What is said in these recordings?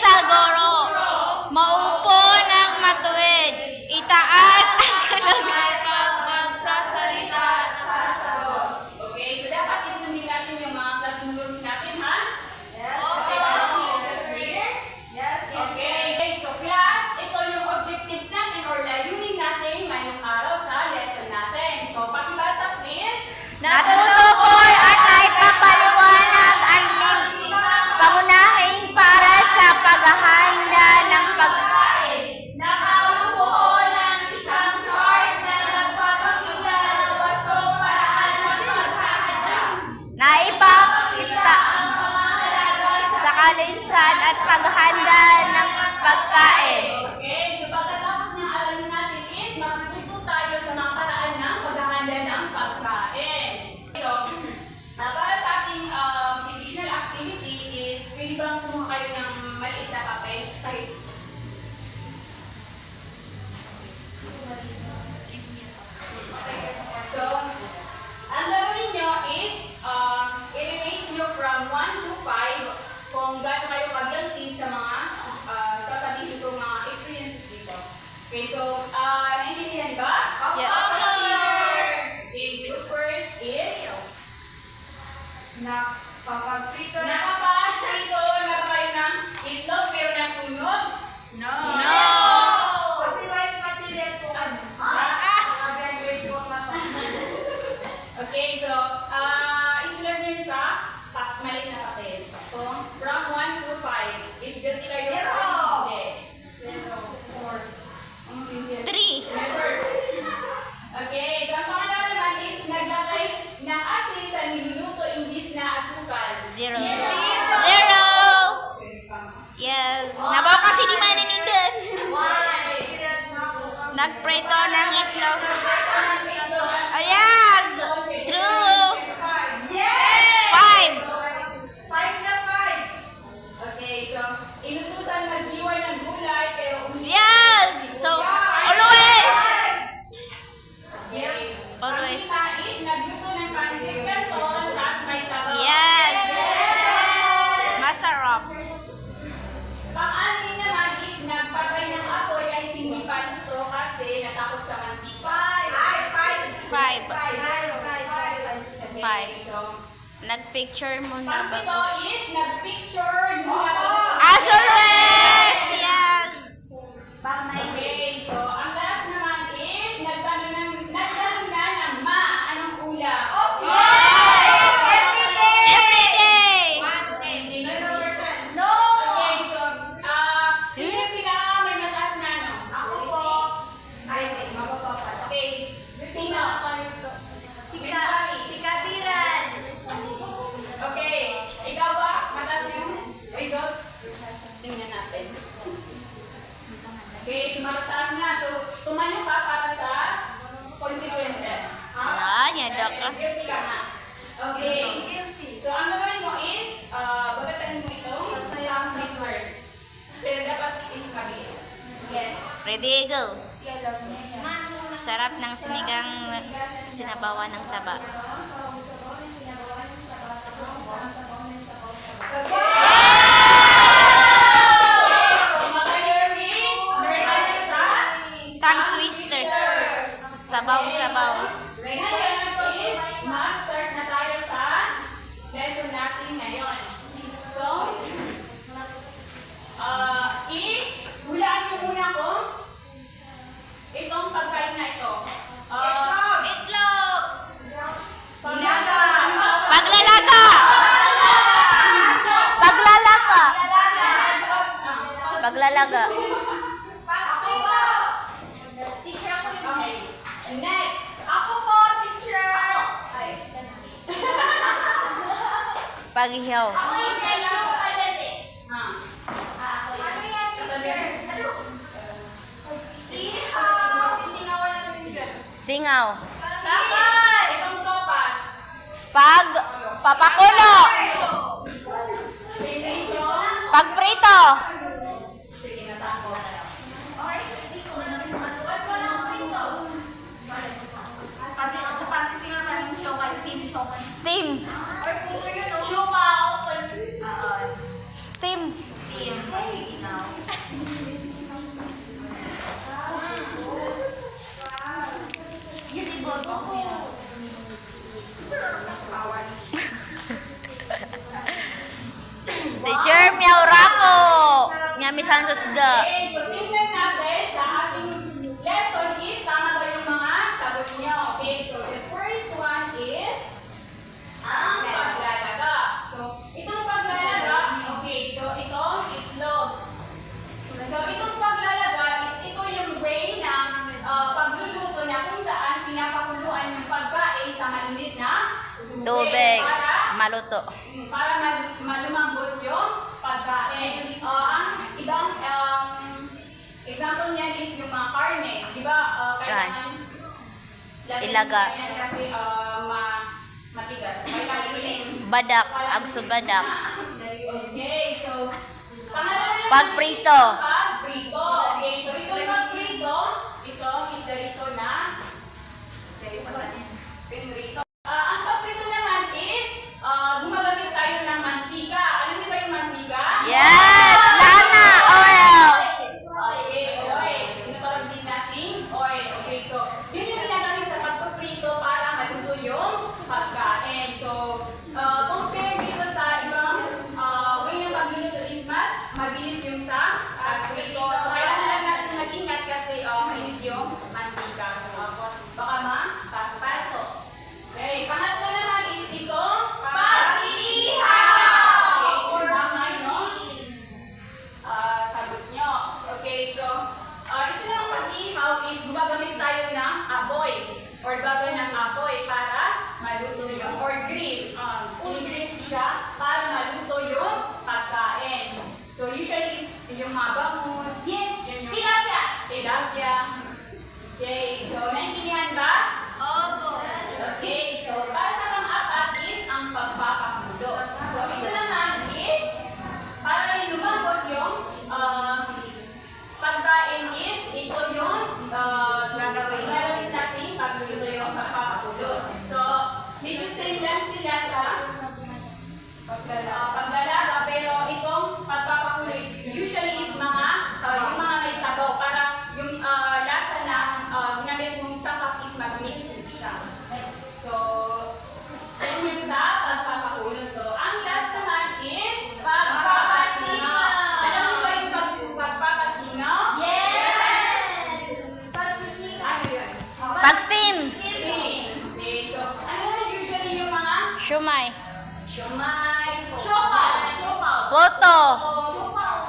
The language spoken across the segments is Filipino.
sa guro. Maupo ng matuwid. Itaas ang kamay. Magsasalita at sasagot. Okay, so dapat isundin natin yung mga classroom rules natin, ha? Yes. Okay, so class, ito yung objectives natin or layunin natin ngayong araw sa lesson natin. So, pakibasa please. Natutukoy at ipapaliwanag ang pangunahing para sa paghahanda ng pagkain. Nakabuo ng isang chart na nagpapakita ng wasong paraan ng paghahanda. Naipakita sa kalisan at paghahanda ng pagkain. Okay, so pagkatapos ng alamin natin is matututo tayo sa mga paraan ng paghahanda ng pagkain. So, para sa ating divisional activity is, pwede bang kumuha kayo ng maliit na papel? So, ang gagawin nyo is, i-rate nyo from 1 to 5 kung gaano kayo ka-guilty sa mga sasabihin itong mga experiences dito. Okay, so, naiintindihan ba? Yeah. Okay, so first is, Nakapagprito na. nakapagprito na ba kayo ng itlog pero nasunog? No. No. Kasi white material po ano. Nakagraduate po ako. Okay, so, isulat nyo sa maliit na papel. So, from 1 to 5. If guilty kayo, Zero. hindi. 4. Ano po yung zero? 3. Never. Okay, so ang pangalawa naman is naglagay ng asin sa niluluto imbis na asukal. 0. 0. Yes. Nabaw kasi di maninindun. Nagprito ng itlog. Oh, yes. True. Yes! 5. 5 na 5. Okay, so inutusan magdiwar ng gulay pero Yes. So, always. Okay. Always. Ang isa is nagluto ng pancit canton tapos may sabaw. Yes. Masarap. Pang-anim naman is nagpatay ng apoy ay hindi pa luto kasi natakot sa mantika. 5. 5. 5. Five. So, Nagpicture mo na pang-pito ba? is nagpicture muna. As always. Yes. Okay, so ang last naman is nagtanong na ng ma anong ulam. Yes. Every day. Every day. No. Okay, so sino yung pinaka may mataas na ano? Ako po. Ay, mababa pa. Okay, sino? Si Kadiran. Okay, ikaw ba? Mataas na yung result? Tingnan natin. Okay, so mataas na. So, tumayo ka para sa consequences. Yan, yan, Doc. Guilty ka na. Okay. Guilty. So, ang gagawin mo is, bagasahin mo ito sa this word. Pero dapat is mabilis. Yes. Ready, go. Sarap ng sinigang sinabawan ng saba. Okay. So, mag-learning. Learn natin sa Tongue twister. Sabaw-sabaw. Ngayon is, mag-start na tayo sa lesson natin ngayon. So, hulaan niyo muna kung itong pagkain na ito. Itlog. Ilaga. Paglalaka. Paglalaka. Paglalaga. Ako po. Okay. Next. Ako po, teacher. Paghihaw. Ako yung kailangan ko kadali. Ah. Ano yan, teacher? Ano? Ihaw. Sisingawan na natin dyan. Singaw. Sakal. Itong sopas. Papakulo. Pinrate nyo. Pagprito. Sige, natakot. Okay. Pati siguro pa yung siomay, steam siomay. Steam. Siomay. Steam. Steam. Minamisan susga. Okay, so tingnan natin sa ating lesson if tama ba yung mga sagot niyo. Okay, so the first one is ang paglalaga. So, itong paglalaga, okay, so itong itlog. So, itong paglalaga is ito yung way ng pagluluto na kung saan pinapakuluan yung pagkain sa mainit na Tubig. para Maluto. malumambot yung pagkain. Ang ibang example niyan is yung mga karne. Di ba? Kailangan Ilaga. yan kasi matigas. Kailangan is Badak. Agso badak. okay, so pangalawa naman Pagprito. is pagprito. Okay, so ito yung pagprito. Ito is ganito na pinrito. Ang pagprito naman is gumagamit tayo ng mantika. Alam niyo ba yung mantika? Yes! Lana! Oil! Okay, oil. Ito parang din natin oil. Okay, so yun yung ginagamit sa pagprito para maluto yung pagkain. So, compare dito sa ibang way ng pagluluto is mas mabilis yung sa pagprito. So, kailangan lang natin mag-ingat kasi mainit yung mantika. So, baka ma-pasok. Okay, pangatlo naman is ito, pag-ihaw! Okay, so tama yung sagot nyo. Okay, so ito na ang pag-ihaw is gumagamit tayo ng apoy or bagal ng apoy para maluto yung or grill. I-grill siya para maluto yung pagkain. So usually is yung mga bangus, yun yung tilapia. Okay, so naintindihan ba? Opo. Okay, so para sa pang-apat is ang pagpapakulo. So ito naman is para rin lumambot yung pagkain is ito yung gagawin natin pagluluto yung pagpapakulo. So medyo same lang sila sa paglalaga pero itong pagpapakulo is usually is mga yung mga may sabaw para yung lasa na ginamit mong sapak is mag-mix siya. So, yun yung sa pagpapakulo. So, ang last naman is pagpapasingaw. Alam mo ba yung pagpapasingaw? Yes! Ano yun? Pag-steam. Okay, so, ano yun usually yung mga Shumay. siomay, siopaw. Poto.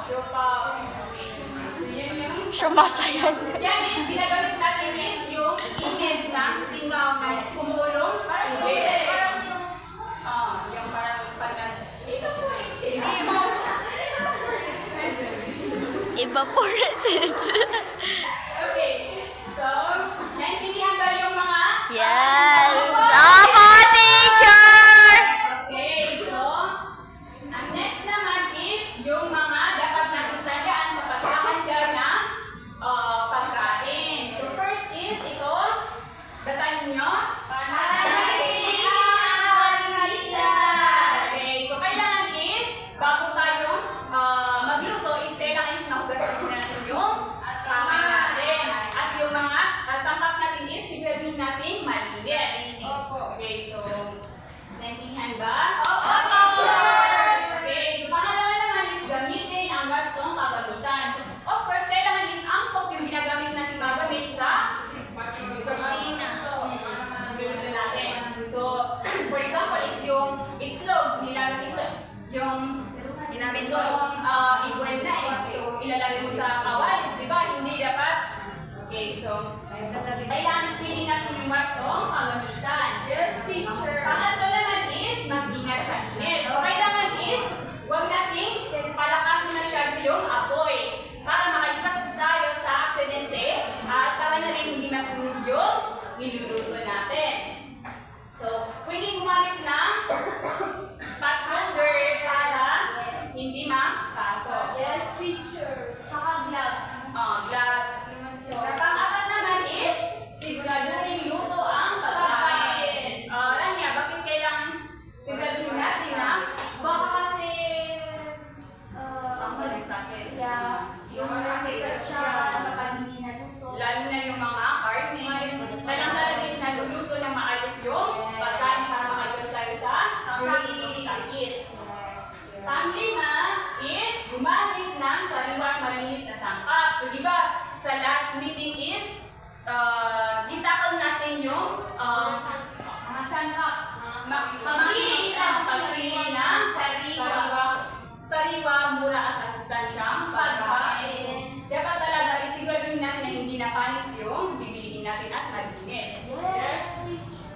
Siopaw. Okay. So, yun yung Shumasayan. yan is ginagamit natin is yung init ng singaw na kumulong. Yung parang Evaporated. okay. So, naintindihan ba yung mga Yes. Opo, teacher! Okay, so ang next naman is yung mga dapat natin tandaan sa paghahanda ng pagkain. So first is ito, basahin niyo. Okay, so kailangan is bago tayo magluto is kailangan is nahugasan muna natin yung kamay natin. At yung mga sangkap natin is siguraduhin natin malinis. Okay, so naintindihan ba? Okay, so pangalawa naman is gamitin ang wastong kagamitan. So, of course, kailangan is angkop yung ginagamit natin magamit sa magluluto natin. So, for example, is yung itlog, nilalagay ito. Yung Ginamit so, ko. i-boil na eh. So, ilalagay mo sa kawalis, di ba? Hindi dapat. Okay, so, kailangan is pili natin yung wastong kagamitan. Yes, teacher. Pangatlo naman is mag-ingat sa init. So, kailangan is huwag natin palakasin masyado yung apoy para makalipas tayo sa aksidente at para na rin hindi masunog yung niluluto natin. So, pwede gumamit ng pot holder para hindi mapasok. Yes, teacher. Saka gloves. Gloves. So, pang-apat naman is siguraduhin luto ang pagkain. Rania, bakit kailangan siguraduhin natin na Baka kasi ang galing sa akin? yung nag-exas siya kapag hindi natuto. Lalo na yung mga karne. Kailangan is naluluto ng maayos yung pagkain para makaiwas tayo sa sakit. Pang-lima is gumamit ng sariwang mura at masustansyang pagkain. Dapat talaga isiguraduhin natin na hindi napanis yung bibiliin natin at malinis.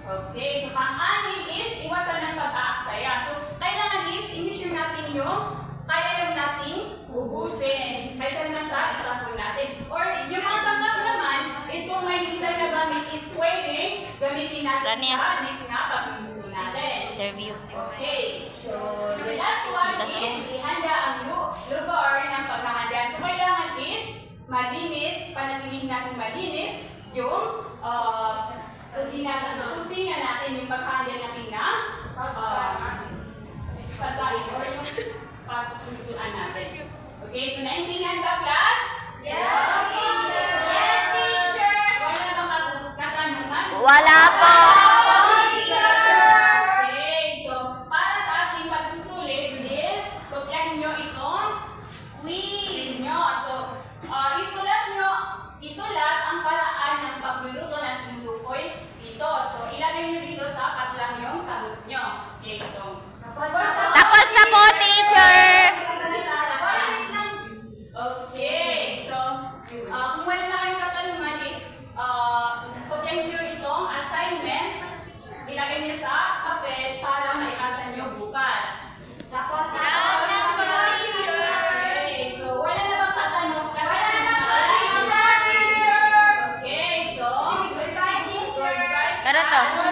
Okay, so pang-anim is iwasan ng pag-aaksaya. So, kailangan is i-measure natin yung kaya lang nating ubusin. Kaysa naman sa itapon natin. Or yung mga sangkap naman is kung may hindi tayo nagamit is pwede gamitin natin Rania. sa next na pagluluto natin. Interview. Okay, so the last one is ihanda ang lugar ng paghahanda. So kailangan is malinis, panatilihin natin malinis yung kusina natin, yung paghahanda natin ng pagkain or yung pagkulutuan natin. Okay, so naintindihan ba class? Yes, teacher. Wala bang katanungan? Wala po. Okay, so para sa ating pagsusulit is, kopyahin nyo itong quiz nyo. So, isulat ang paraan ng pagluluto ng tumutukoy dito. So, ilagay nyo dito sa patlang yung sagot nyo. Okay, so, Tapos na po, teacher. okay, so, kung wala na kayong katanungan is, kopyahin nyo itong assignment. Ilagay nyo sa papel para maikasan nyo bukas. Okay, so wala na bang katanungan? Okay, so, Karoto.